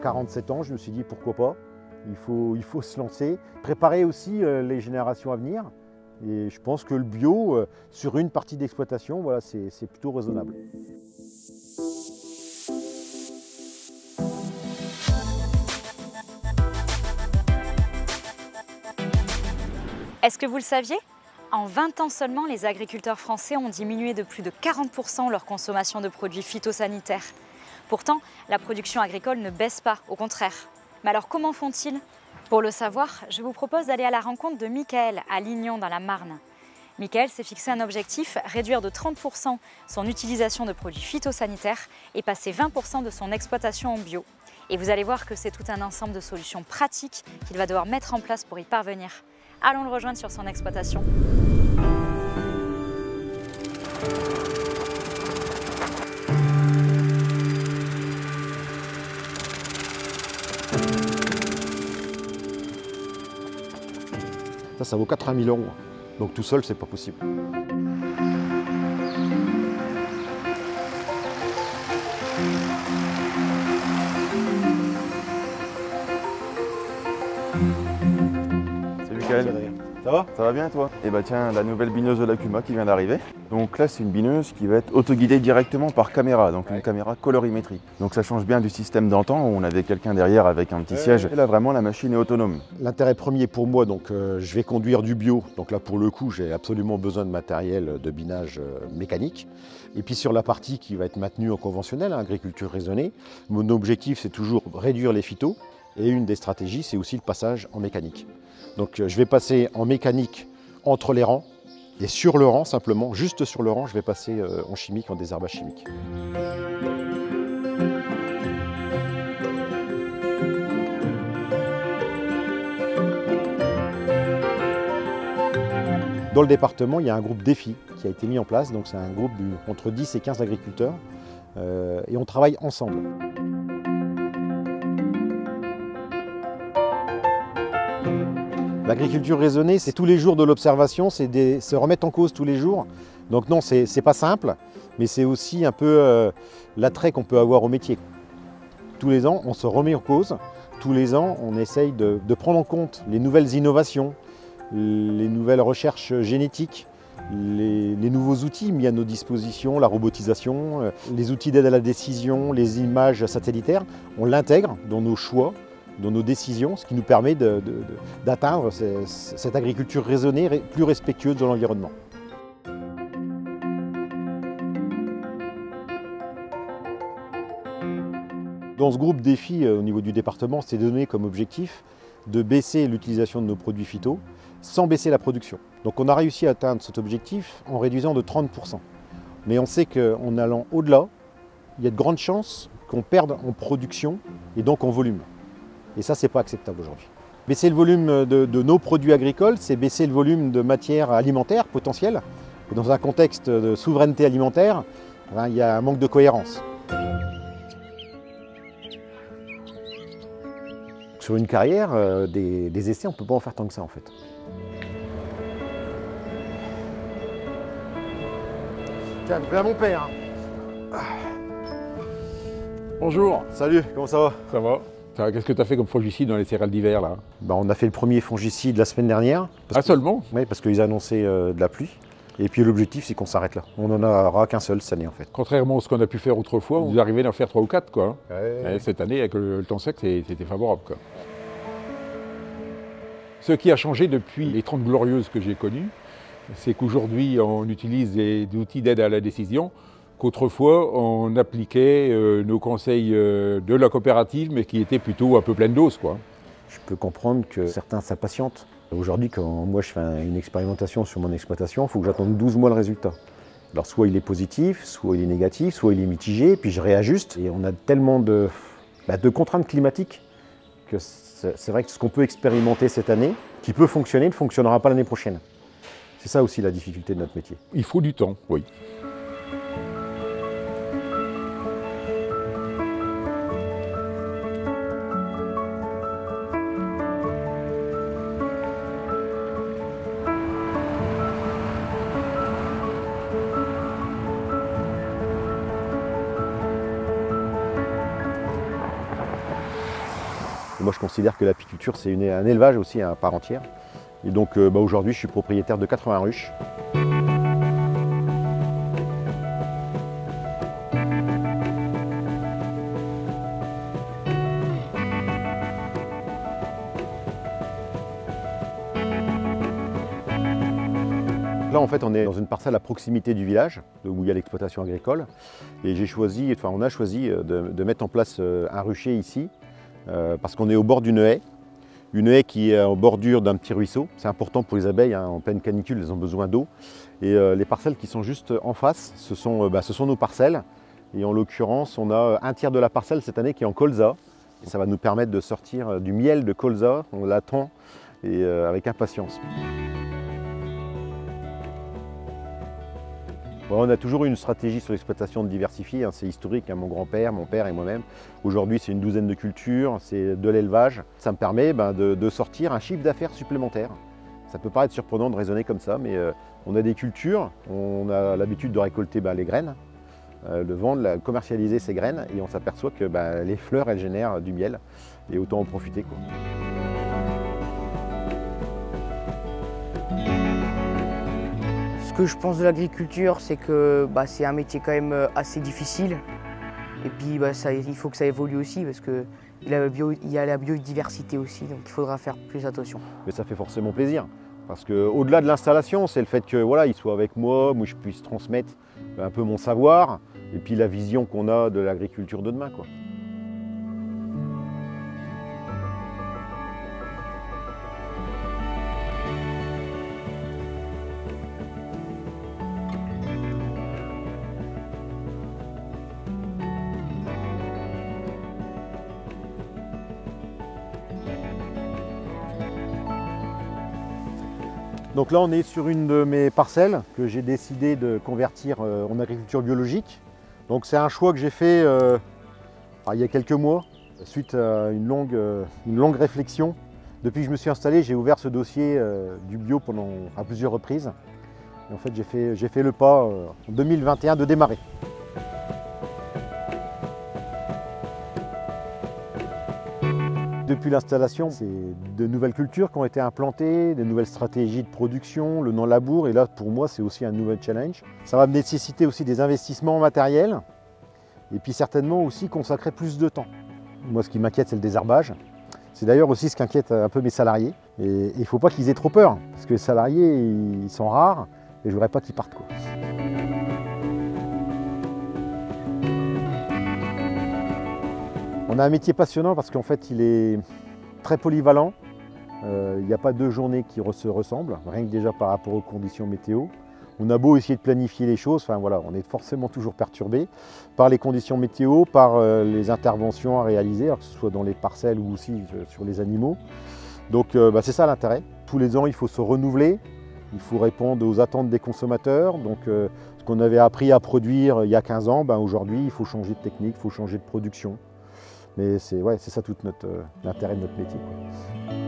47 ans, je me suis dit pourquoi pas, il faut se lancer, préparer aussi les générations à venir. Et je pense que le bio, sur une partie d'exploitation, voilà, c'est plutôt raisonnable. Est-ce que vous le saviez? En 20 ans seulement, les agriculteurs français ont diminué de plus de 40% leur consommation de produits phytosanitaires. Pourtant, la production agricole ne baisse pas, au contraire. Mais alors comment font-ils? Pour le savoir, je vous propose d'aller à la rencontre de Michael à Lignon dans la Marne. Michael s'est fixé un objectif, réduire de 30% son utilisation de produits phytosanitaires et passer 20% de son exploitation en bio. Et vous allez voir que c'est tout un ensemble de solutions pratiques qu'il va devoir mettre en place pour y parvenir. Allons le rejoindre sur son exploitation. Ça vaut 80 000 €. Donc tout seul, c'est pas possible. Salut Michael. Ça va? Ça va bien toi? Eh bah tiens, la nouvelle bineuse de l'Akuma qui vient d'arriver. Donc là c'est une bineuse qui va être autoguidée directement par caméra, donc une caméra colorimétrique. Donc ça change bien du système d'antan où on avait quelqu'un derrière avec un petit siège. Et là vraiment la machine est autonome. L'intérêt premier pour moi, donc je vais conduire du bio. Donc là pour le coup j'ai absolument besoin de matériel de binage mécanique. Et puis sur la partie qui va être maintenue en conventionnel, agriculture raisonnée, mon objectif c'est toujours réduire les phytos. Et une des stratégies c'est aussi le passage en mécanique. Donc je vais passer en mécanique entre les rangs et sur le rang simplement, juste sur le rang, je vais passer en chimique, en désherbage chimique. Dans le département, il y a un groupe défi qui a été mis en place, donc c'est un groupe entre 10 et 15 agriculteurs et on travaille ensemble. L'agriculture raisonnée, c'est tous les jours de l'observation, c'est se remettre en cause tous les jours. Donc non, c'est pas simple, mais c'est aussi un peu l'attrait qu'on peut avoir au métier. Tous les ans, on se remet en cause. Tous les ans, on essaye de prendre en compte les nouvelles innovations, les nouvelles recherches génétiques, les nouveaux outils mis à nos dispositions, la robotisation, les outils d'aide à la décision, les images satellitaires. On l'intègre dans nos choix, dans nos décisions, ce qui nous permet d'atteindre cette agriculture raisonnée, plus respectueuse de l'environnement. Dans ce groupe défi au niveau du département, c'est donné comme objectif de baisser l'utilisation de nos produits phyto sans baisser la production. Donc on a réussi à atteindre cet objectif en réduisant de 30%. Mais on sait qu'en allant au-delà, il y a de grandes chances qu'on perde en production et donc en volume. Et ça, c'est pas acceptable aujourd'hui. Baisser le volume de nos produits agricoles, c'est baisser le volume de matières alimentaires potentielles. Et dans un contexte de souveraineté alimentaire, il y a un manque de cohérence. Sur une carrière, des essais, on ne peut pas en faire tant que ça en fait. Tiens, viens mon père. Bonjour. Salut, comment ça va? Ça va? Qu'est-ce que tu as fait comme fongicide dans les céréales d'hiver là? On a fait le premier fongicide la semaine dernière. Seulement? Oui, parce qu'ils annonçaient de la pluie. Et puis l'objectif, c'est qu'on s'arrête là. On n'en aura qu'un seul cette année en fait. Contrairement à ce qu'on a pu faire autrefois, vous arrivez d'en faire 3 ou 4 quoi. Ouais. Et cette année, avec le temps sec, c'était favorable quoi. Ce qui a changé depuis les 30 glorieuses que j'ai connues, c'est qu'aujourd'hui, on utilise des outils d'aide à la décision qu'autrefois, on appliquait nos conseils de la coopérative, mais qui étaient plutôt un peu pleine dose, quoi. Je peux comprendre que certains s'impatientent. Aujourd'hui, quand moi je fais une expérimentation sur mon exploitation, il faut que j'attende 12 mois le résultat. Alors soit il est positif, soit il est négatif, soit il est mitigé, puis je réajuste. Et on a tellement de contraintes climatiques que c'est vrai que ce qu'on peut expérimenter cette année, qui peut fonctionner, ne fonctionnera pas l'année prochaine. C'est ça aussi la difficulté de notre métier. Il faut du temps, oui. Et moi je considère que l'apiculture c'est un élevage aussi à part entière. Et donc aujourd'hui je suis propriétaire de 80 ruches. Là en fait on est dans une parcelle à proximité du village où il y a l'exploitation agricole et on a choisi de mettre en place un rucher ici parce qu'on est au bord d'une haie qui est en bordure d'un petit ruisseau. C'est important pour les abeilles, hein, en pleine canicule elles ont besoin d'eau et les parcelles qui sont juste en face ce sont nos parcelles et en l'occurrence on a un tiers de la parcelle cette année qui est en colza et ça va nous permettre de sortir du miel de colza, on l'attend et avec impatience. On a toujours eu une stratégie sur l'exploitation diversifiée, hein, c'est historique, hein, mon grand-père, mon père et moi-même. Aujourd'hui c'est une douzaine de cultures, c'est de l'élevage. Ça me permet de sortir un chiffre d'affaires supplémentaire. Ça peut paraître surprenant de raisonner comme ça, mais on a des cultures, on a l'habitude de récolter les graines, de vendre, commercialiser ces graines et on s'aperçoit que les fleurs elles génèrent du miel et autant en profiter, quoi. Ce que je pense de l'agriculture, c'est que c'est un métier quand même assez difficile. Et puis il faut que ça évolue aussi parce qu'il y a la biodiversité aussi, donc il faudra faire plus attention. Mais ça fait forcément plaisir, parce qu'au-delà de l'installation, c'est le fait que il soit avec moi je puisse transmettre un peu mon savoir et puis la vision qu'on a de l'agriculture de demain, quoi. Donc là on est sur une de mes parcelles que j'ai décidé de convertir en agriculture biologique. Donc c'est un choix que j'ai fait il y a quelques mois, suite à une longue réflexion. Depuis que je me suis installé, j'ai ouvert ce dossier du bio à plusieurs reprises. Et en fait j'ai fait le pas en 2021 de démarrer. Depuis l'installation, c'est de nouvelles cultures qui ont été implantées, des nouvelles stratégies de production, le non-labour, et là pour moi c'est aussi un nouvel challenge. Ça va me nécessiter aussi des investissements matériels et puis certainement aussi consacrer plus de temps. Moi ce qui m'inquiète c'est le désherbage. C'est d'ailleurs aussi ce qui inquiète un peu mes salariés et il ne faut pas qu'ils aient trop peur parce que les salariés ils sont rares et je ne voudrais pas qu'ils partent, quoi. On a un métier passionnant parce qu'en fait il est très polyvalent, il n'y a pas deux journées qui se ressemblent, rien que déjà par rapport aux conditions météo. On a beau essayer de planifier les choses, on est forcément toujours perturbé par les conditions météo, par les interventions à réaliser, alors que ce soit dans les parcelles ou aussi sur les animaux. Donc c'est ça l'intérêt. Tous les ans il faut se renouveler, il faut répondre aux attentes des consommateurs. Donc ce qu'on avait appris à produire il y a 15 ans, aujourd'hui il faut changer de technique, il faut changer de production. Mais c'est ça tout l'intérêt de notre métier, quoi.